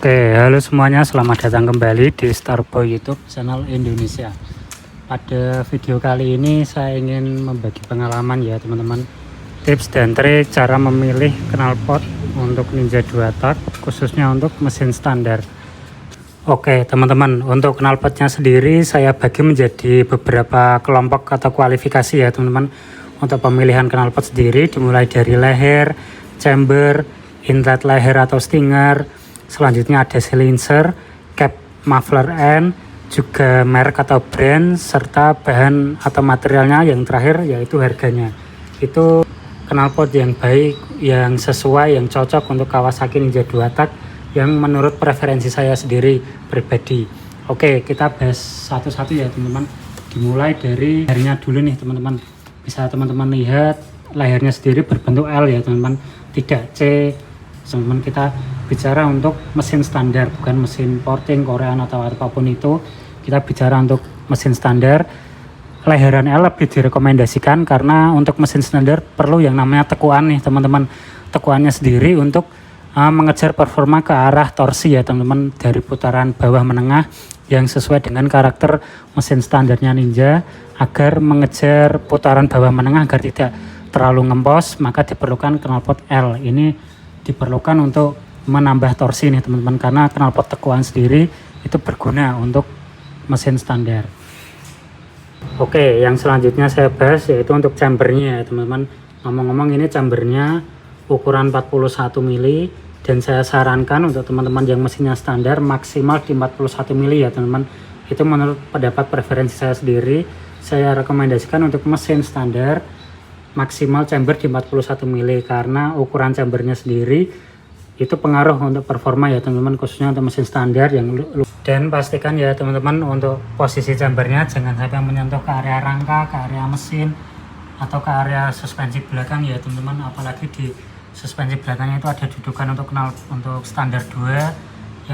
Oke, halo semuanya, selamat datang kembali di Starboy YouTube channel Indonesia. Pada video kali ini saya ingin membagi pengalaman ya teman-teman, tips dan trik cara memilih knalpot untuk Ninja 2 tak, khususnya untuk mesin standar. Oke teman-teman, untuk knalpotnya sendiri saya bagi menjadi beberapa kelompok atau kualifikasi ya teman-teman. Untuk pemilihan knalpot sendiri dimulai dari leher, chamber, inlet leher atau stinger, selanjutnya ada silencer, cap muffler end, juga merek atau brand, serta bahan atau materialnya. Yang terakhir yaitu harganya. Itu knalpot yang baik, yang sesuai, yang cocok untuk Kawasaki Ninja 2 tak yang menurut preferensi saya sendiri pribadi. Oke, kita bahas satu-satu ya teman-teman. Dimulai dari lehernya dulu nih teman-teman. Bisa teman-teman lihat lehernya sendiri berbentuk L ya teman-teman, tidak C. Teman-teman, kita bicara untuk mesin standar, bukan mesin porting, korean atau apapun itu. Kita bicara untuk mesin standar. Leheran L lebih direkomendasikan karena untuk mesin standar perlu yang namanya tekuan nih teman-teman. Tekuannya sendiri untuk mengejar performa ke arah torsi ya teman-teman, dari putaran bawah menengah yang sesuai dengan karakter mesin standarnya Ninja. Agar mengejar putaran bawah menengah agar tidak terlalu ngempos, maka diperlukan knalpot L. Ini diperlukan untuk menambah torsi nih teman-teman, karena knalpot tekuan sendiri itu berguna untuk mesin standar. Oke, yang selanjutnya saya bahas yaitu untuk chambernya ya teman-teman. Ngomong-ngomong, ini chambernya ukuran 41 mili dan saya sarankan untuk teman-teman yang mesinnya standar maksimal di 41 mili ya teman-teman. Itu menurut pendapat preferensi saya sendiri. Saya rekomendasikan untuk mesin standar maksimal chamber di 41 mili karena ukuran chambernya sendiri itu pengaruh untuk performa ya teman-teman, khususnya untuk mesin standar yang dan pastikan ya teman-teman untuk posisi chambernya jangan sampai menyentuh ke area rangka, ke area mesin atau ke area suspensi belakang ya teman-teman. Apalagi di suspensi belakangnya itu ada dudukan untuk standar 2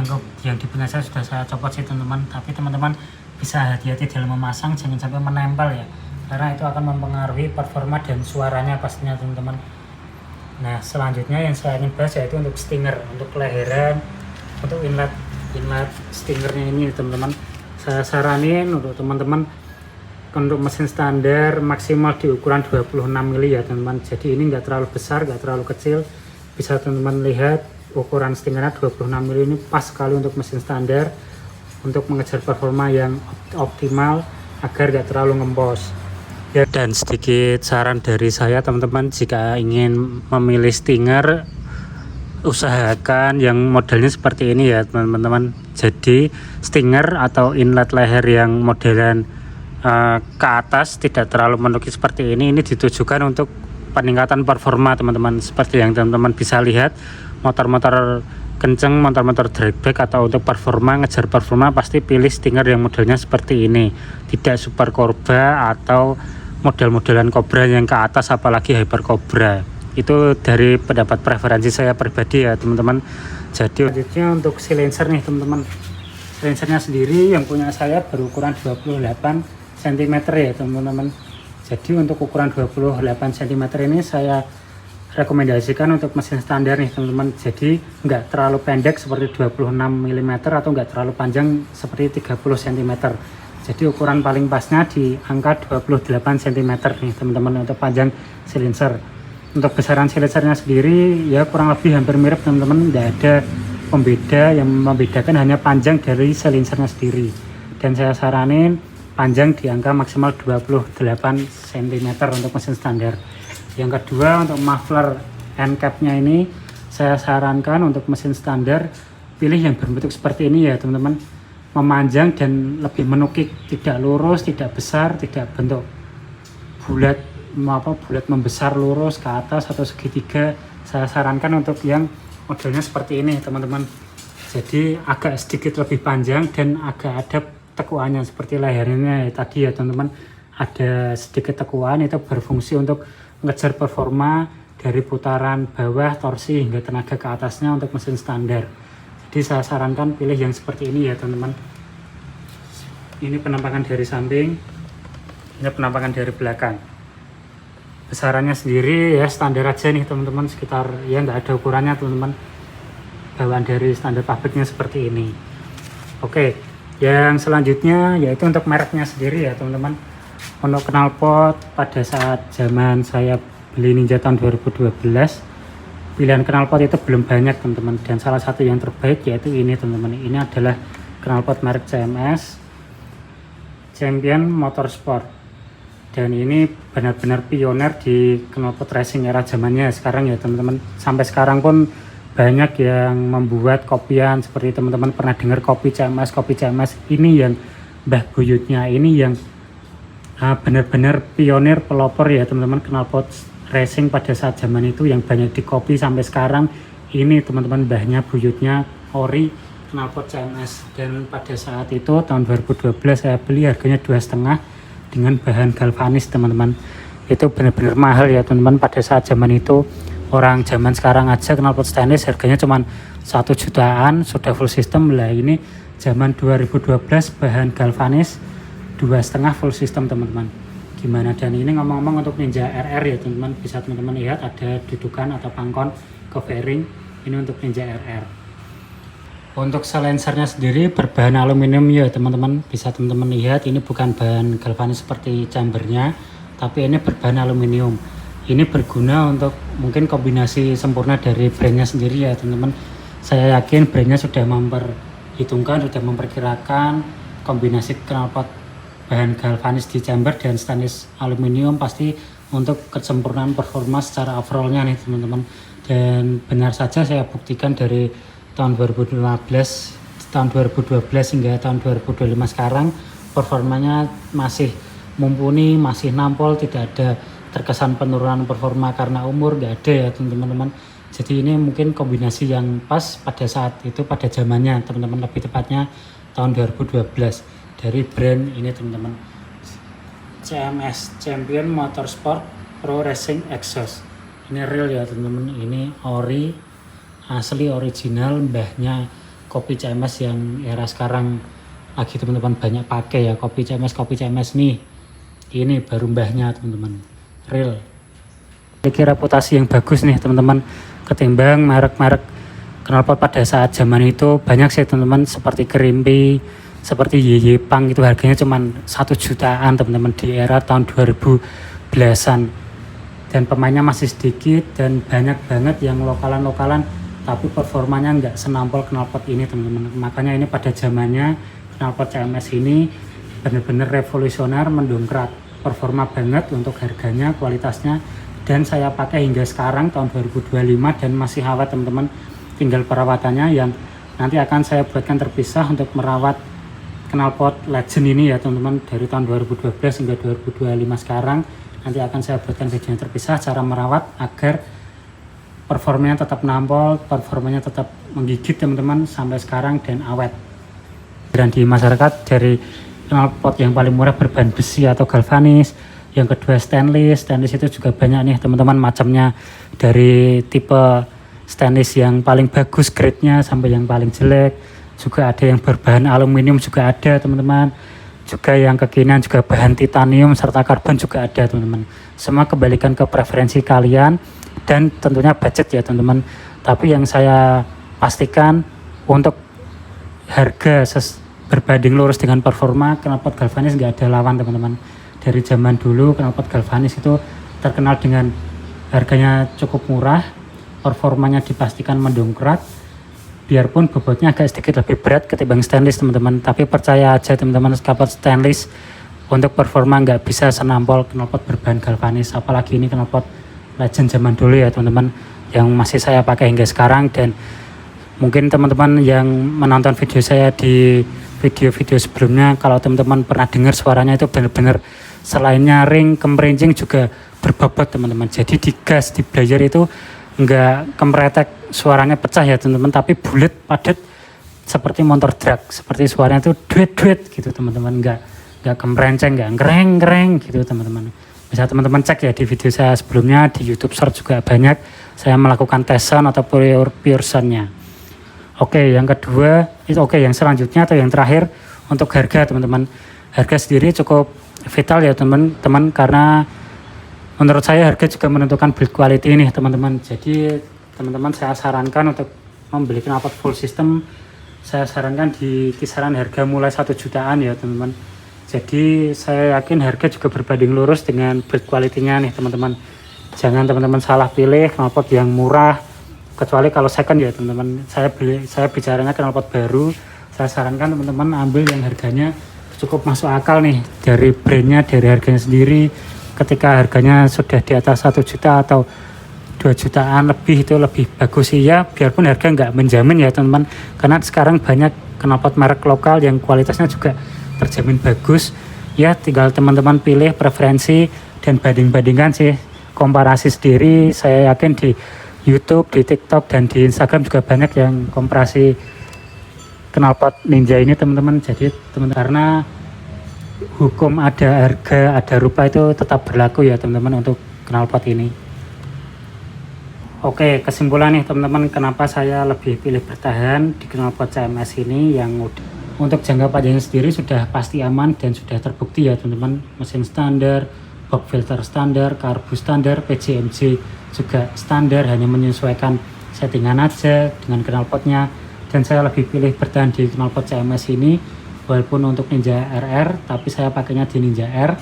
yang di punya saya sudah saya copot sih teman-teman, tapi teman-teman bisa hati-hati dalam memasang, jangan sampai menempel ya, karena itu akan mempengaruhi performa dan suaranya pastinya teman-teman. Nah selanjutnya yang saya ingin bahas yaitu untuk stinger, untuk leheran, untuk inlet stingernya ini teman-teman. Saya saranin untuk teman-teman untuk mesin standar maksimal di ukuran 26 mili ya teman-teman. Jadi ini enggak terlalu besar, enggak terlalu kecil. Bisa teman-teman lihat ukuran stingernya 26 mili, ini pas sekali untuk mesin standar untuk mengejar performa yang optimal agar enggak terlalu ngempos. Ya, dan sedikit saran dari saya teman-teman, jika ingin memilih stinger usahakan yang modelnya seperti ini ya teman-teman. Jadi stinger atau inlet leher yang modelan ke atas tidak terlalu menukik seperti ini ditujukan untuk peningkatan performa teman-teman. Seperti yang teman-teman bisa lihat, motor-motor kenceng, motor-motor dragback atau untuk performa, ngejar performa pasti pilih stinger yang modelnya seperti ini, tidak super cobra atau model-modelan cobra yang ke atas, apalagi hyper cobra. Itu dari pendapat preferensi saya pribadi ya teman-teman. Jadi selanjutnya untuk silencer nih teman-teman. Silencernya sendiri yang punya saya berukuran 28 cm ya teman-teman. Jadi untuk ukuran 28 cm ini saya rekomendasikan untuk mesin standar nih teman-teman. Jadi enggak terlalu pendek seperti 26 mm atau enggak terlalu panjang seperti 30 cm. Jadi ukuran paling pasnya di angka 28 cm nih teman-teman untuk panjang silencer. Untuk besaran silencernya sendiri ya kurang lebih hampir mirip teman-teman, enggak ada pembeda. Yang membedakan hanya panjang dari silencernya sendiri. Dan saya saranin panjang di angka maksimal 28 cm untuk mesin standar. Yang kedua, untuk muffler end capnya ini saya sarankan untuk mesin standar pilih yang berbentuk seperti ini ya teman-teman, memanjang dan lebih menukik, tidak lurus, tidak besar, tidak bentuk bulat membesar lurus ke atas atau segitiga. Saya sarankan untuk yang modelnya seperti ini teman-teman. Jadi agak sedikit lebih panjang dan agak ada tekuannya seperti lehernya tadi ya teman-teman. Ada sedikit tekuan, itu berfungsi untuk mengejar performa dari putaran bawah torsi hingga tenaga ke atasnya untuk mesin standar. Jadi saya sarankan pilih yang seperti ini ya teman-teman. Ini penampakan dari samping, ini penampakan dari belakang. Besarannya sendiri ya standar aja nih teman-teman, sekitar ya nggak ada ukurannya teman-teman. bawaan dari standar pabriknya seperti ini. Oke, yang selanjutnya yaitu untuk mereknya sendiri ya teman-teman. Untuk knalpot pada saat zaman saya beli Ninja tahun 2012, pilihan knalpot itu belum banyak teman-teman, dan salah satu yang terbaik yaitu ini teman-teman. Ini adalah knalpot merek CMS, Champion Motorsport, dan ini benar-benar pionir di knalpot racing era zamannya sekarang ya teman-teman. Sampai sekarang pun banyak yang membuat kopian, seperti teman-teman pernah dengar kopi CMS ini yang mbah buyutnya ini yang benar-benar pionir pelopor ya teman-teman knalpot racing pada saat zaman itu yang banyak dikopi sampai sekarang. Ini teman-teman mbahnya buyutnya ori knalpot CMS, dan pada saat itu tahun 2012 saya beli harganya 2,5 dengan bahan galvanis teman-teman. Itu benar-benar mahal ya teman-teman pada saat zaman itu. Orang zaman sekarang aja knalpot stainless harganya cuma 1 jutaan sudah full system lah. Ini zaman 2012 bahan galvanis 2,5 full system teman-teman. Gimana? Dan ini ngomong-ngomong untuk Ninja RR ya teman-teman, bisa teman-teman lihat ada dudukan atau pangkon ke fairing. Ini untuk Ninja RR. Untuk silencernya sendiri berbahan aluminium ya teman-teman, bisa teman-teman lihat ini bukan bahan galvanis seperti chambernya, tapi ini berbahan aluminium. Ini berguna untuk mungkin kombinasi sempurna dari brandnya sendiri ya teman-teman. Saya yakin brandnya sudah memperhitungkan, sudah memperkirakan kombinasi knalpot bahan galvanis di chamber dan stainless aluminium pasti untuk kesempurnaan performa secara overallnya nih teman-teman. Dan benar saja saya buktikan dari tahun 2012 hingga tahun 2025 sekarang performanya masih mumpuni, masih nampol, tidak ada terkesan penurunan performa karena umur, nggak ada ya teman-teman. Jadi ini mungkin kombinasi yang pas pada saat itu, pada zamannya teman-teman, lebih tepatnya tahun 2012 dari brand ini teman-teman, CMS, Champion Motorsport Pro Racing Exhaust. Ini real ya teman-teman, ini ori, asli original mbahnya kopi CMS yang era sekarang lagi teman-teman banyak pakai ya, kopi CMS nih. Ini baru mbahnya teman-teman, real. Memiliki reputasi yang bagus nih teman-teman, ketimbang merek-merek knalpot pada saat zaman itu. Banyak sih teman-teman, seperti Kerimpi, seperti Yeyepang, itu harganya cuma 1 jutaan teman-teman di era tahun 2010-an, dan pemainnya masih sedikit dan banyak banget yang lokalan-lokalan, tapi performanya nggak senampol knalpot ini teman-teman. Makanya ini pada zamannya knalpot CMS ini benar-benar revolusioner, mendongkrak performa banget untuk harganya, kualitasnya, dan saya pakai hingga sekarang tahun 2025 dan masih awet teman-teman. Tinggal perawatannya yang nanti akan saya buatkan terpisah untuk merawat knalpot legend ini ya teman-teman, dari tahun 2012 hingga 2025 sekarang. Nanti akan saya buatkan video yang terpisah cara merawat agar performanya tetap nampol, performanya tetap menggigit teman-teman sampai sekarang dan awet. Dan di masyarakat dari knalpot yang paling murah berbahan besi atau galvanis, yang kedua stainless itu juga banyak nih teman-teman macamnya, dari tipe stainless yang paling bagus grade-nya sampai yang paling jelek. Juga ada yang berbahan aluminium juga ada teman-teman, juga yang kekinian juga bahan titanium serta karbon juga ada teman-teman. Semua kembalikan ke preferensi kalian dan tentunya budget ya teman-teman. Tapi yang saya pastikan untuk harga berbanding lurus dengan performa, knalpot galvanis nggak ada lawan teman-teman. Dari zaman dulu knalpot galvanis itu terkenal dengan harganya cukup murah, performanya dipastikan mendongkrak, biarpun bobotnya agak sedikit lebih berat ketimbang stainless teman-teman. Tapi percaya aja teman-teman, knalpot stainless untuk performa nggak bisa senampol knalpot berbahan galvanis. Apalagi ini knalpot legend zaman dulu ya teman-teman, yang masih saya pakai hingga sekarang. Dan mungkin teman-teman yang menonton video saya di video-video sebelumnya, kalau teman-teman pernah dengar suaranya itu benar-benar selain nyaring, kemerincing juga berbobot teman-teman. Jadi di gas, di blayer itu nggak kemretek, suaranya pecah ya teman-teman, tapi bulat, padat seperti motor drag, seperti suaranya itu duet-duet gitu teman-teman, nggak kemrenceng, nggak ngereng-ngereng gitu teman-teman. Bisa teman-teman cek ya di video saya sebelumnya, di YouTube Short juga banyak saya melakukan tes sound atau pure soundnya. Oke, yang kedua itu yang selanjutnya atau yang terakhir untuk harga teman-teman. Harga sendiri cukup vital ya teman-teman, karena menurut saya harga juga menentukan build quality ini teman-teman. Jadi teman-teman saya sarankan untuk membeli knalpot full system, saya sarankan di kisaran harga mulai 1 jutaan ya teman-teman. Jadi saya yakin harga juga berbanding lurus dengan build quality-nya nih teman-teman. Jangan teman-teman salah pilih knalpot yang murah, kecuali kalau second ya teman-teman. Saya bicaranya knalpot baru, saya sarankan teman-teman ambil yang harganya cukup masuk akal nih, dari brandnya, dari harganya sendiri. Ketika harganya sudah di atas 1 juta atau 2 jutaan lebih, itu lebih bagus sih ya, biarpun harga nggak menjamin ya teman-teman, karena sekarang banyak knalpot merek lokal yang kualitasnya juga terjamin bagus ya. Tinggal teman-teman pilih preferensi dan banding-bandingkan sih, komparasi sendiri. Saya yakin di YouTube, di TikTok, dan di Instagram juga banyak yang komparasi knalpot Ninja ini teman-teman. Jadi teman-teman, karena hukum ada harga ada rupa itu tetap berlaku ya teman-teman untuk knalpot ini. Oke, kesimpulan nih teman-teman, kenapa saya lebih pilih bertahan di knalpot CMS ini, yang untuk jangka panjangnya sendiri sudah pasti aman dan sudah terbukti ya teman-teman. Mesin standar, box filter standar, karbu standar, PJMJ juga standar, hanya menyesuaikan settingan aja dengan knalpotnya. Dan saya lebih pilih bertahan di knalpot CMS ini, walaupun untuk Ninja RR, tapi saya pakainya di Ninja R.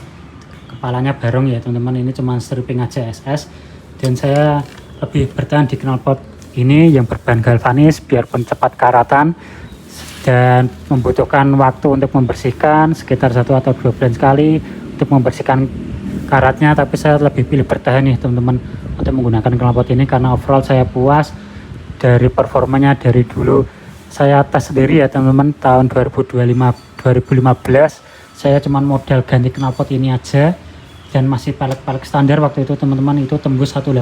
Kepalanya barong ya teman-teman, ini cuma stripping aja SS. Dan saya lebih bertahan di knalpot ini yang berbahan galvanis, biarpun cepat karatan dan membutuhkan waktu untuk membersihkan sekitar 1 atau 2 bulan sekali untuk membersihkan karatnya. Tapi saya lebih pilih bertahan nih teman-teman untuk menggunakan knalpot ini, karena overall saya puas dari performanya. Dari dulu saya tes sendiri ya teman-teman, tahun 2015 saya cuman modal ganti knalpot ini aja, dan masih pelek standar waktu itu teman-teman, itu tembus 180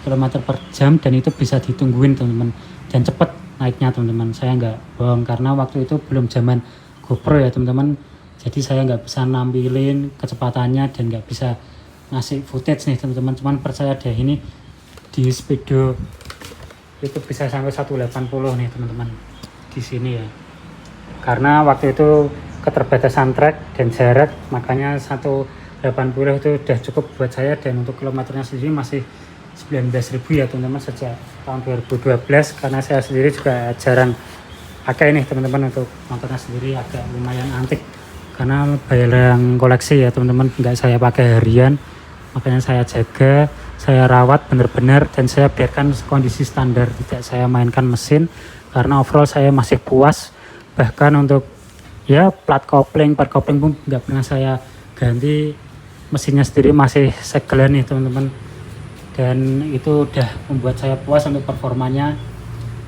km per jam, dan itu bisa ditungguin teman-teman, dan cepet naiknya teman-teman. Saya nggak bohong, karena waktu itu belum zaman GoPro ya teman-teman, jadi saya nggak bisa nampilin kecepatannya dan nggak bisa ngasih footage nih teman-teman. Cuman percaya deh, ini di Speedo itu bisa sampai 180 nih teman-teman di sini ya, karena waktu itu keterbatasan track dan jarak, makanya 180 itu udah cukup buat saya. Dan untuk kilometernya sendiri masih 19.000 ya teman-teman sejak tahun 2012, karena saya sendiri juga jarang pakai ini teman-teman. Untuk motornya sendiri agak lumayan antik, karena barang koleksi ya teman-teman, nggak saya pakai harian, makanya saya jaga, saya rawat bener-bener, dan saya biarkan kondisi standar, tidak saya mainkan mesin, karena overall saya masih puas. Bahkan untuk ya plat kopling, part kopling pun nggak pernah saya ganti, mesinnya sendiri masih segelan nih teman-teman, dan itu udah membuat saya puas untuk performanya.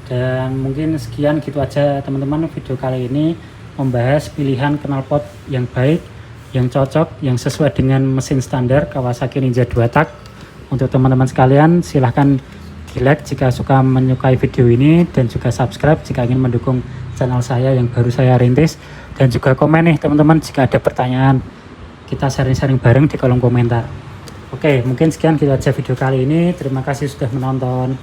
Dan mungkin sekian gitu aja teman-teman, video kali ini membahas pilihan knalpot yang baik, yang cocok, yang sesuai dengan mesin standar Kawasaki Ninja 2 tak. Untuk teman-teman sekalian, silahkan di like jika suka menyukai video ini, dan juga subscribe jika ingin mendukung channel saya yang baru saya rintis, dan juga komen nih teman-teman jika ada pertanyaan, kita sharing-sharing bareng di kolom komentar. Oke, mungkin sekian gitu aja video kali ini. Terima kasih sudah menonton.